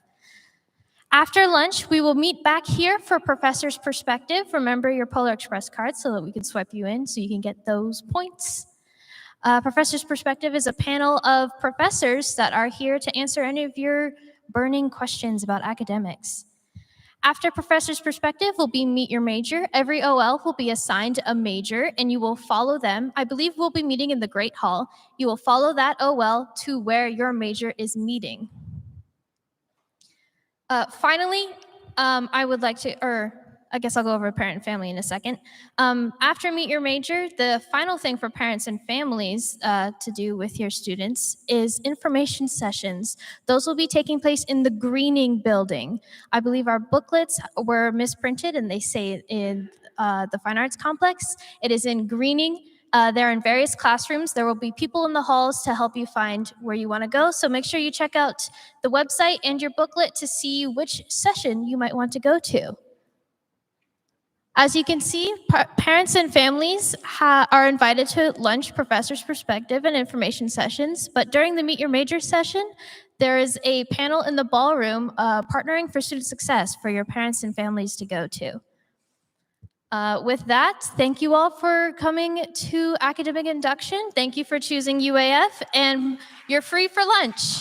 After lunch, we will meet back here for Professor's Perspective. Remember your Polar Express card so that we can swipe you in so you can get those points. Professor's Perspective is a panel of professors that are here to answer any of your burning questions about academics. After Professor's Perspective will be Meet Your Major. Every OL will be assigned a major, and you will follow them. I believe we'll be meeting in the Great Hall. You will follow that OL to where your major is meeting. Finally, I would like to, I guess I'll go over parent and family in a second. After Meet Your Major, the final thing for parents and families to do with your students is information sessions. Those will be taking place in the Greening building. I believe our booklets were misprinted and they say in the Fine Arts Complex. It is in Greening. They're in various classrooms. There will be people in the halls to help you find where you want to go. So make sure you check out the website and your booklet to see which session you might want to go to. As you can see, parents and families are invited to lunch, Professor's Perspective, and information sessions. But during the Meet Your Major session, there is a panel in the ballroom partnering for student success for your parents and families to go to. With that, thank you all for coming to Academic Induction. Thank you for choosing UAF, and you're free for lunch.